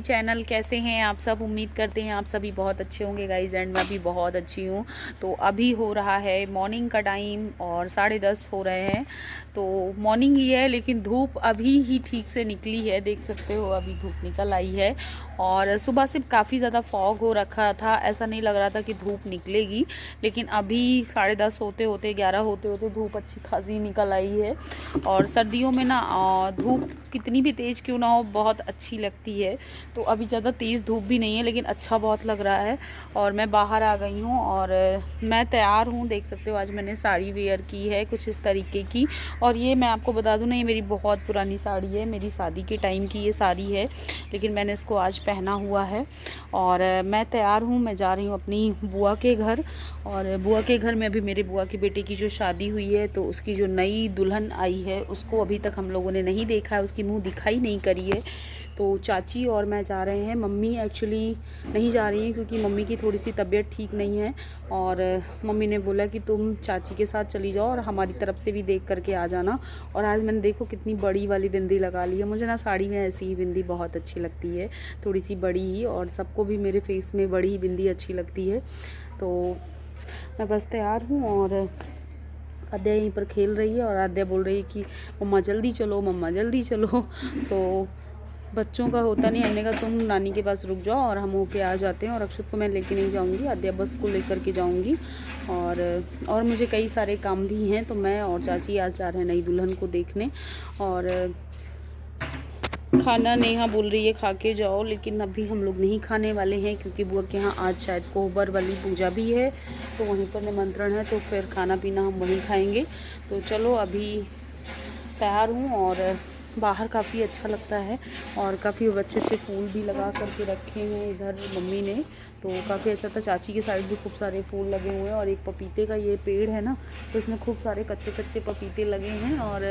My channel. कैसे हैं आप सब? उम्मीद करते हैं आप सभी बहुत अच्छे होंगे गाइज, एंड मैं भी बहुत अच्छी हूँ। तो अभी हो रहा है मॉर्निंग का टाइम और 10:30 हो रहे हैं। तो मॉर्निंग ही है लेकिन धूप अभी ही ठीक से निकली है, देख सकते हो अभी धूप निकल आई है। और सुबह से काफ़ी ज़्यादा फॉग हो रखा था, ऐसा नहीं लग रहा था कि धूप निकलेगी, लेकिन अभी 10:30 होते होते 11 होते होते धूप अच्छी खासी निकल आई है। और सर्दियों में ना धूप कितनी भी तेज़ क्यों ना हो बहुत अच्छी लगती है। तो अभी ज़्यादा तेज़ धूप भी नहीं है लेकिन अच्छा बहुत लग रहा है। और मैं बाहर आ गई हूँ और मैं तैयार हूँ, देख सकते हो आज मैंने साड़ी वेयर की है कुछ इस तरीके की। और ये मैं आपको बता दूँ ना, ये मेरी बहुत पुरानी साड़ी है, मेरी शादी के टाइम की ये साड़ी है, लेकिन मैंने इसको आज पहना हुआ है। और मैं तैयार हूँ, मैं जा रही हूँ अपनी बुआ के घर। और बुआ के घर में अभी मेरे बुआ के बेटे की जो शादी हुई है तो उसकी जो नई दुल्हन आई है उसको अभी तक हम लोगों ने नहीं देखा है, उसकी मुंह दिखाई नहीं करी है। तो चाची और मैं जा रहे हैं। मम्मी एक्चुअली नहीं जा रही हैं क्योंकि मम्मी की थोड़ी सी तबीयत ठीक नहीं है। और मम्मी ने बोला कि तुम चाची के साथ चली जाओ और हमारी तरफ से भी देख करके आ जाना। और आज मैंने देखो कितनी बड़ी वाली बिंदी लगा ली है। मुझे ना साड़ी में ऐसी ही बिंदी बहुत अच्छी लगती है, थोड़ी सी बड़ी ही, और सबको भी मेरे फेस में बड़ी ही बिंदी अच्छी लगती है। तो मैं बस तैयार हूँ और आद्या यहीं पर खेल रही है और आद्या बोल रही है कि मम्मा जल्दी चलो, मम्मा जल्दी चलो। तो बच्चों का होता नहीं, हमने कहा तुम नानी के पास रुक जाओ और हम होके आ जाते हैं। और अक्षत को मैं लेके नहीं जाऊंगी, आद्या बस को लेकर के जाऊंगी। और मुझे कई सारे काम भी हैं, तो मैं और चाची आज जा रहे हैं नई दुल्हन को देखने। और खाना नेहा बोल रही है खा के जाओ, लेकिन अभी हम लोग नहीं खाने वाले हैं क्योंकि बुआ के यहाँ आज शायद कोहबर वाली पूजा भी है, तो वहीं पर निमंत्रण है, तो फिर खाना पीना हम वहीं खाएंगे। तो चलो अभी तैयार हूँ और बाहर काफ़ी अच्छा लगता है और काफ़ी अच्छे अच्छे फूल भी लगा करके रखे हैं इधर मम्मी ने, तो काफ़ी अच्छा था। चाची के साइड भी खूब सारे फूल लगे हुए हैं और एक पपीते का ये पेड़ है ना, तो इसमें खूब सारे कच्चे कच्चे पपीते लगे हैं और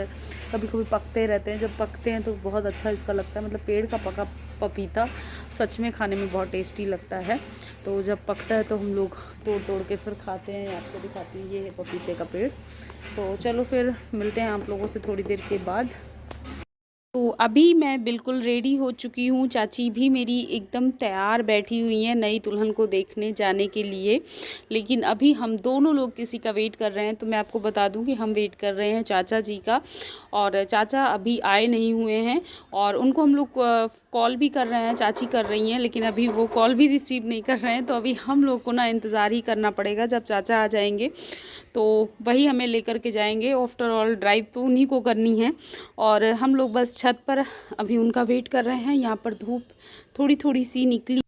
कभी कभी पकते रहते हैं। जब पकते हैं तो बहुत अच्छा इसका लगता है, मतलब पेड़ का पका पपीता सच में खाने में बहुत टेस्टी लगता है। तो जब पकता है तो हम लोग तोड़ तोड़ के फिर खाते हैं। आपको दिखाती हूँ, ये है पपीते का पेड़। तो चलो फिर मिलते हैं आप लोगों से थोड़ी देर के बाद। तो अभी मैं बिल्कुल रेडी हो चुकी हूँ, चाची भी मेरी एकदम तैयार बैठी हुई हैं नई दुल्हन को देखने जाने के लिए। लेकिन अभी हम दोनों लोग किसी का वेट कर रहे हैं, तो मैं आपको बता दूं कि हम वेट कर रहे हैं चाचा जी का। और चाचा अभी आए नहीं हुए हैं और उनको हम लोग कॉल भी कर रहे हैं, चाची कर रही हैं, लेकिन अभी वो कॉल भी रिसीव नहीं कर रहे हैं। तो अभी हम लोग को ना इंतज़ार ही करना पड़ेगा, जब चाचा आ जाएंगे तो वही हमें लेकर के जाएंगे। आफ्टर ऑल ड्राइव तो उन्हीं को करनी है और हम लोग बस छत पर अभी उनका वेट कर रहे हैं। यहाँ पर धूप थोड़ी थोड़ी सी निकली।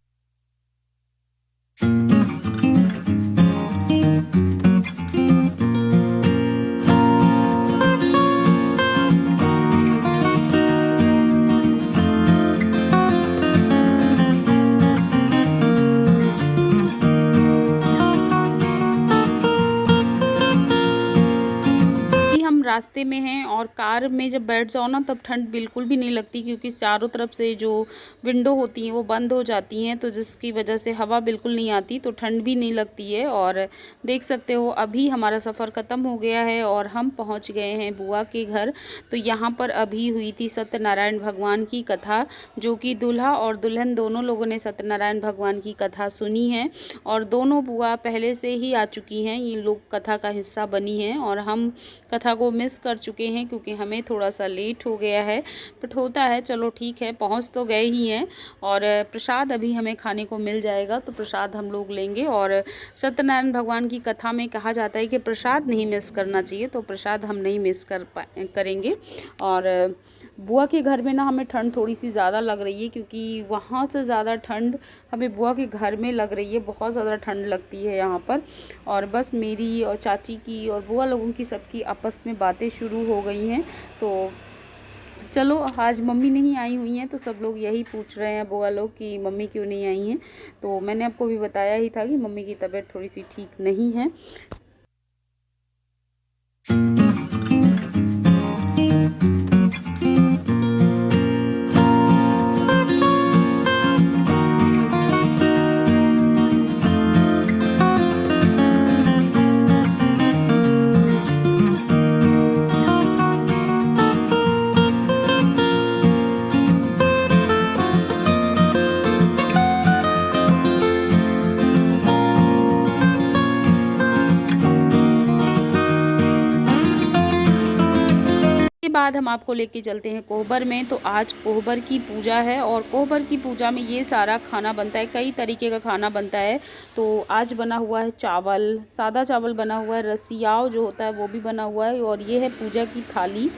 रास्ते में हैं और कार में जब बैठ जाओ ना तब ठंड बिल्कुल भी नहीं लगती, क्योंकि चारों तरफ से जो विंडो होती हैं वो बंद हो जाती हैं, तो जिसकी वजह से हवा बिल्कुल नहीं आती, तो ठंड भी नहीं लगती है। और देख सकते हो अभी हमारा सफ़र ख़त्म हो गया है और हम पहुंच गए हैं बुआ के घर। तो यहाँ पर अभी हुई थी सत्यनारायण भगवान की कथा, जो कि दूल्हा और दुल्हन दोनों लोगों ने सत्यनारायण भगवान की कथा सुनी है। और दोनों बुआ पहले से ही आ चुकी हैं, ये लोग कथा का हिस्सा बनी हैं और हम कथा को मिस कर चुके हैं क्योंकि हमें थोड़ा सा लेट हो गया है, बट होता है, चलो ठीक है, पहुंच तो गए ही हैं। और प्रसाद अभी हमें खाने को मिल जाएगा, तो प्रसाद हम लोग लेंगे। और सत्यनारायण भगवान की कथा में कहा जाता है कि प्रसाद नहीं मिस करना चाहिए, तो प्रसाद हम नहीं मिस करेंगे। और बुआ के घर में ना हमें ठंड थोड़ी सी ज़्यादा लग रही है, क्योंकि वहाँ से ज़्यादा ठंड हमें बुआ के घर में लग रही है, बहुत ज़्यादा ठंड लगती है यहाँ पर। और बस मेरी और चाची की और बुआ लोगों की सबकी आपस में बातें शुरू हो गई हैं। तो चलो, आज मम्मी नहीं आई हुई हैं तो सब लोग यही पूछ रहे हैं बुआ लोग कि मम्मी क्यों नहीं आई हैं। तो मैंने आपको भी बताया ही था कि मम्मी की तबीयत थोड़ी सी ठीक नहीं है। बाद हम आपको लेके चलते हैं कोहबर में। तो आज कोहबर की पूजा है और कोहबर की पूजा में ये सारा खाना बनता है, कई तरीके का खाना बनता है। तो आज बना हुआ है चावल, सादा चावल बना हुआ है, रसियाव जो होता है वो भी बना हुआ है, और ये है पूजा की थाली।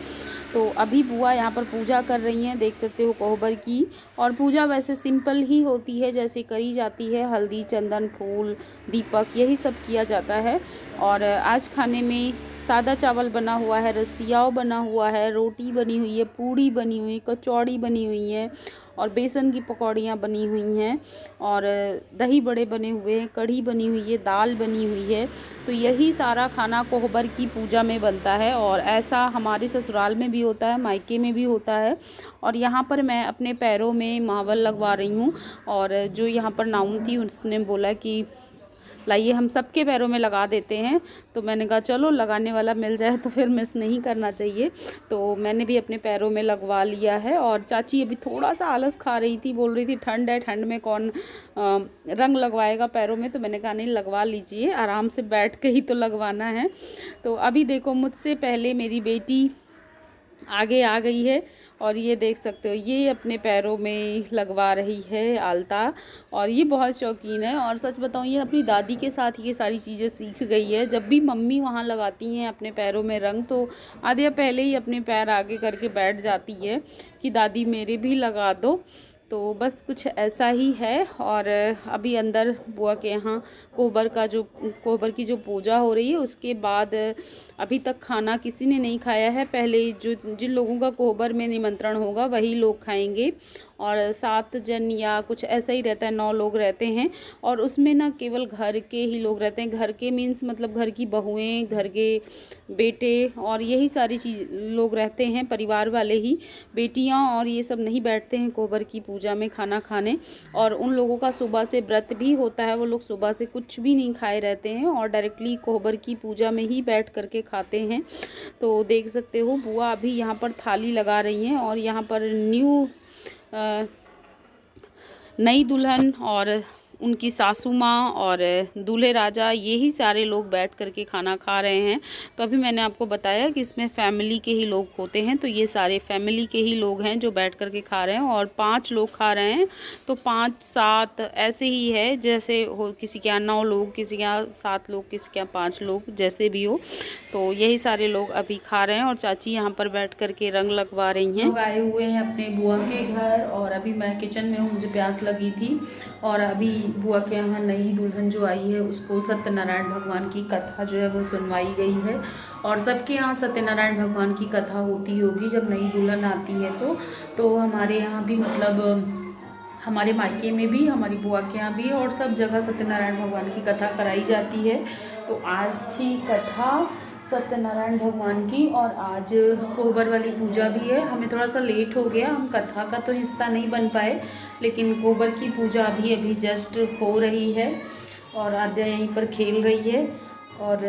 तो अभी बुआ यहाँ पर पूजा कर रही हैं, देख सकते हो कोहबर की। और पूजा वैसे सिंपल ही होती है जैसे करी जाती है, हल्दी, चंदन, फूल, दीपक, यही सब किया जाता है। और आज खाने में सादा चावल बना हुआ है, रसियाव बना हुआ है, रोटी बनी हुई है, पूड़ी बनी हुई, कचौड़ी बनी हुई है, और बेसन की पकौड़ियाँ बनी हुई हैं, और दही बड़े बने हुए हैं, कढ़ी बनी हुई है, दाल बनी हुई है। तो यही सारा खाना कोहबर की पूजा में बनता है, और ऐसा हमारे ससुराल में भी होता है, मायके में भी होता है। और यहाँ पर मैं अपने पैरों में मावल लगवा रही हूँ, और जो यहाँ पर नाउन थी उसने बोला कि लाइए हम सबके पैरों में लगा देते हैं। तो मैंने कहा चलो लगाने वाला मिल जाए तो फिर मिस नहीं करना चाहिए। तो मैंने भी अपने पैरों में लगवा लिया है। और चाची अभी थोड़ा सा आलस खा रही थी, बोल रही थी ठंड है, ठंड में कौन रंग लगवाएगा पैरों में। तो मैंने कहा नहीं, लगवा लीजिए, आराम से बैठ के ही तो लगवाना है। तो अभी देखो मुझसे पहले मेरी बेटी आगे आ गई है, और ये देख सकते हो ये अपने पैरों में लगवा रही है आलता। और ये बहुत शौकीन है, और सच बताऊँ ये अपनी दादी के साथ ये सारी चीज़ें सीख गई है। जब भी मम्मी वहाँ लगाती हैं अपने पैरों में रंग, तो आधे पहले ही अपने पैर आगे करके बैठ जाती है कि दादी मेरे भी लगा दो। तो बस कुछ ऐसा ही है। और अभी अंदर बुआ के यहाँ कोहबर की जो पूजा हो रही है, उसके बाद अभी तक खाना किसी ने नहीं खाया है। पहले जिन लोगों का कोहबर में निमंत्रण होगा वही लोग खाएंगे, और 7 जन या कुछ ऐसा ही रहता है, 9 लोग रहते हैं। और उसमें ना केवल घर के ही लोग रहते हैं, घर के मीन्स मतलब घर की बहुएं, घर के बेटे, और यही सारी चीज़ लोग रहते हैं, परिवार वाले ही। बेटियां और ये सब नहीं बैठते हैं कोहबर की पूजा में खाना खाने। और उन लोगों का सुबह से व्रत भी होता है, वो लोग सुबह से कुछ भी नहीं खाए रहते हैं और डायरेक्टली कोहबर की पूजा में ही बैठ करके खाते हैं। तो देख सकते हो बुआ अभी यहाँ पर थाली लगा रही हैं, और यहाँ पर नई दुल्हन और उनकी सासू माँ और दूल्हे राजा, यही सारे लोग बैठ कर के खाना खा रहे हैं। तो अभी मैंने आपको बताया कि इसमें फैमिली के ही लोग होते हैं, तो ये सारे फैमिली के ही लोग हैं जो बैठ कर के खा रहे हैं। और 5 लोग खा रहे हैं, तो 5-7 ऐसे ही है, जैसे हो किसी के यहाँ 9 लोग, किसी के यहाँ 7 लोग, किसी के यहाँ 5 लोग, जैसे भी हो। तो यही सारे लोग अभी खा रहे हैं, और चाची यहाँ पर बैठ कर के रंग लगवा रही हैं। लोग आए हुए हैं अपने बुआ के घर, और अभी मैं किचन में हूँ, मुझे प्यास लगी थी। और अभी बुआ के यहाँ नई दुल्हन जो आई है उसको सत्यनारायण भगवान की कथा जो है वो सुनवाई गई है। और सबके यहाँ सत्यनारायण भगवान की कथा होती होगी जब नई दुल्हन आती है। तो हमारे यहाँ भी मतलब हमारे मायके में भी, हमारी बुआ के यहाँ भी, और सब जगह सत्यनारायण भगवान की कथा कराई जाती है। तो आज थी कथा सत्यनारायण भगवान की, और आज कोहबर वाली पूजा भी है। हमें थोड़ा सा लेट हो गया, हम कथा का तो हिस्सा नहीं बन पाए, लेकिन कोहबर की पूजा अभी जस्ट हो रही है, और आद्या यहीं पर खेल रही है। और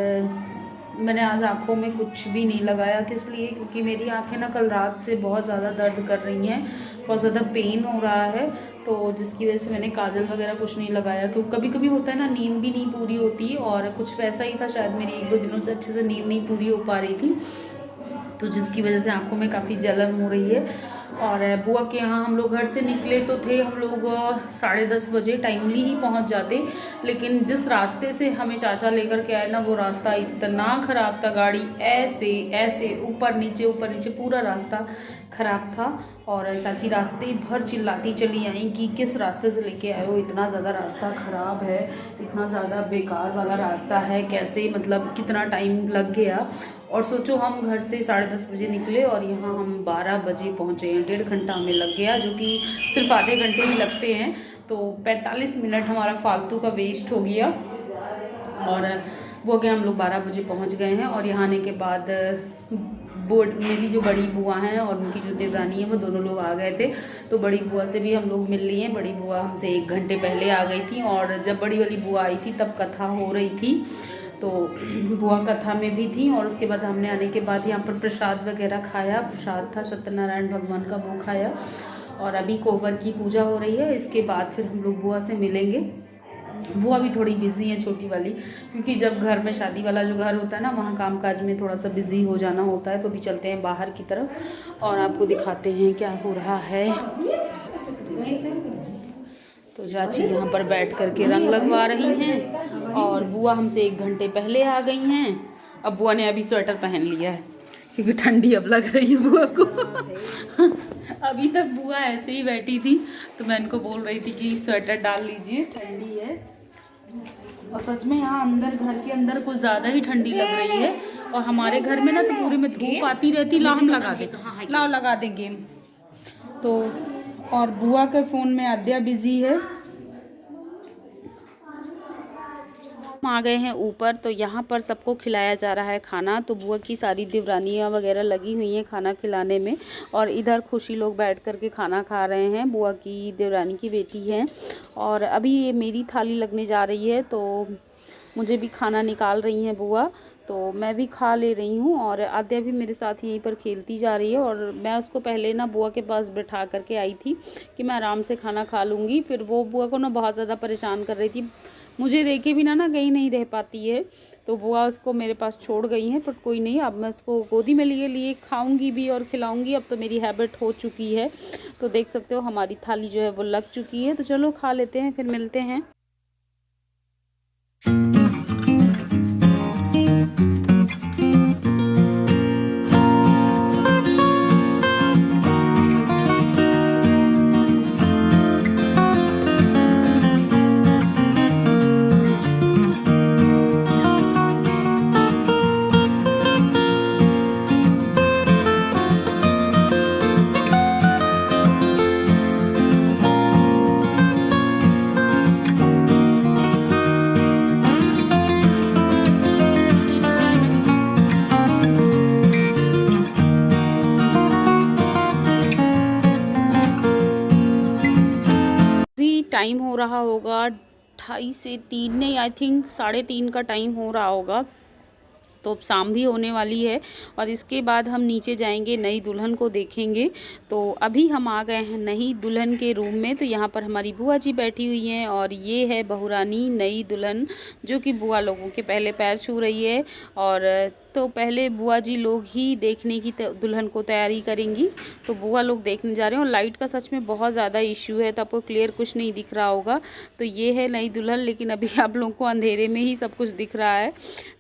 मैंने आज आँखों में कुछ भी नहीं लगाया, किस लिए, क्योंकि मेरी आँखें ना कल रात से बहुत ज़्यादा दर्द कर रही हैं, बहुत ज़्यादा पेन हो रहा है। तो जिसकी वजह से मैंने काजल वगैरह कुछ नहीं लगाया, क्योंकि कभी कभी होता है ना नींद भी नहीं पूरी होती, और कुछ वैसा ही था शायद, मेरी 1-2 दिनों से अच्छे से नींद नहीं पूरी हो पा रही थी, तो जिसकी वजह से आंखों में काफ़ी जलन हो रही है। और बुआ के यहाँ हम लोग घर से निकले तो थे हम लोग 10:30 बजे, टाइमली ही पहुँच जाते, लेकिन जिस रास्ते से हमें चाचा लेकर के आए ना, वो रास्ता इतना ख़राब था, गाड़ी ऐसे ऐसे ऊपर नीचे पूरा रास्ता ख़राब था। और चाची रास्ते भर चिल्लाती चली आई कि किस रास्ते से लेके आए हो, इतना ज़्यादा रास्ता ख़राब है, इतना ज़्यादा बेकार वाला रास्ता है, कैसे मतलब कितना टाइम लग गया। और सोचो हम घर से 10:30 बजे निकले और यहाँ हम 12 बजे पहुँचे हैं, 1.5 घंटा हमें लग गया, जो कि सिर्फ आधे घंटे ही लगते हैं। तो 45 मिनट हमारा फालतू का वेस्ट हो गया। और वो गए, हम लोग 12 बजे पहुँच गए हैं। और यहाँ आने के बाद मेरी जो बड़ी बुआ हैं और उनकी जो देवरानी है, वो दोनों लोग आ गए थे। तो बड़ी बुआ से भी हम लोग मिल लिए। बड़ी बुआ हमसे 1 घंटे पहले आ गई थी, और जब बड़ी वाली बुआ आई थी तब कथा हो रही थी, तो बुआ कथा में भी थी। और उसके बाद हमने आने के बाद यहाँ पर प्रसाद वगैरह खाया, प्रसाद था सत्यनारायण भगवान का, वो खाया। और अभी कोहबर की पूजा हो रही है, इसके बाद फिर हम लोग बुआ से मिलेंगे। बुआ भी थोड़ी बिज़ी है छोटी वाली, क्योंकि जब घर में शादी वाला जो घर होता है ना, वहाँ कामकाज में थोड़ा सा बिज़ी हो जाना होता है। तो अभी चलते हैं बाहर की तरफ और आपको दिखाते हैं क्या हो रहा है। तो चाची यहाँ पर बैठ कर के रंग लगवा रही हैं और बुआ हमसे 1 घंटे पहले आ गई हैं। अब बुआ ने अभी स्वेटर पहन लिया है क्योंकि ठंडी अब लग रही है बुआ को। अभी तक बुआ ऐसे ही बैठी थी तो मैं इनको बोल रही थी कि स्वेटर डाल लीजिए, ठंडी है। और सच में यहाँ अंदर, घर के अंदर कुछ ज़्यादा ही ठंडी लग रही है। और हमारे घर में ना तो पूरे में धूप आती रहती। लाओ हम लगा दे, लाओ लगा दे गेम। तो और बुआ के फ़ोन में आद्या बिज़ी है। हम आ गए हैं ऊपर, तो यहाँ पर सबको खिलाया जा रहा है खाना। तो बुआ की सारी देवरानियाँ वगैरह लगी हुई हैं खाना खिलाने में और इधर खुशी लोग बैठ कर के खाना खा रहे हैं। बुआ की देवरानी की बेटी है और अभी ये मेरी थाली लगने जा रही है तो मुझे भी खाना निकाल रही हैं बुआ, तो मैं भी खा ले रही हूँ। और आद्या भी मेरे साथ यहीं पर खेलती जा रही है और मैं उसको पहले ना बुआ के पास बैठा करके आई थी कि मैं आराम से खाना खा लूँगी। फिर वो बुआ को ना बहुत ज़्यादा परेशान कर रही थी, मुझे देखे बिना ना कहीं नहीं रह पाती है। तो बुआ उसको मेरे पास छोड़ गई हैं, पर कोई नहीं, अब मैं उसको गोदी में लिए खाऊंगी भी और खिलाऊंगी। अब तो मेरी हैबिट हो चुकी है। तो देख सकते हो हमारी थाली जो है वो लग चुकी है। तो चलो खा लेते हैं, फिर मिलते हैं। टाइम हो रहा होगा 2:30 से 3, नहीं आई थिंक 3:30 का टाइम हो रहा होगा। तो अब शाम भी होने वाली है और इसके बाद हम नीचे जाएंगे, नई दुल्हन को देखेंगे। तो अभी हम आ गए हैं नई दुल्हन के रूम में। तो यहाँ पर हमारी बुआ जी बैठी हुई हैं और ये है बहुरानी नई दुल्हन, जो कि बुआ लोगों के पहले पैर छू रही है। और तो पहले बुआ जी लोग ही देखने की दुल्हन को तैयारी करेंगी। तो बुआ लोग देखने जा रहे हैं और लाइट का सच में बहुत ज़्यादा इश्यू है, तो आपको क्लियर कुछ नहीं दिख रहा होगा। तो ये है नई दुल्हन, लेकिन अभी आप लोगों को अंधेरे में ही सब कुछ दिख रहा है।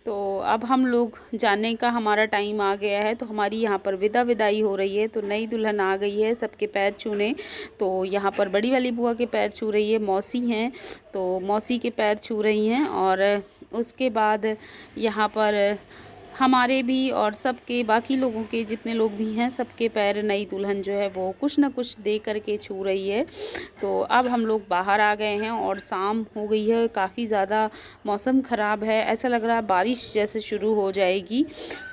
तो अब हम लोग जाने का हमारा टाइम आ गया है। तो हमारी यहाँ पर विदाई हो रही है। तो नई दुल्हन आ गई है सबके पैर छूने। तो यहाँ पर बड़ी वाली बुआ के पैर छू रही है, मौसी हैं तो मौसी के पैर छू रही हैं। और उसके बाद यहाँ पर हमारे भी और सबके बाकी लोगों के जितने लोग भी हैं सबके पैर नई दुल्हन जो है वो कुछ ना कुछ दे करके छू रही है। तो अब हम लोग बाहर आ गए हैं और शाम हो गई है, काफ़ी ज़्यादा मौसम ख़राब है, ऐसा लग रहा है बारिश जैसे शुरू हो जाएगी।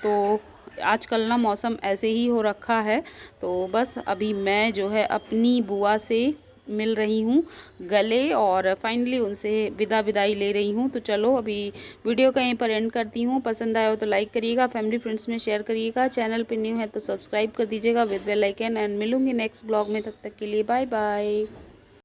तो आजकल ना मौसम ऐसे ही हो रखा है। तो बस अभी मैं जो है अपनी बुआ से मिल रही हूँ गले और फाइनली उनसे विदाई ले रही हूँ। तो चलो अभी वीडियो का यहीं पर एंड करती हूँ। पसंद आया हो तो लाइक करिएगा, फैमिली फ्रेंड्स में शेयर करिएगा, चैनल पे न्यू है तो सब्सक्राइब कर दीजिएगा विद बेल आइकन। एंड मिलूंगी नेक्स्ट ब्लॉग में, तब तक के लिए बाय बाय।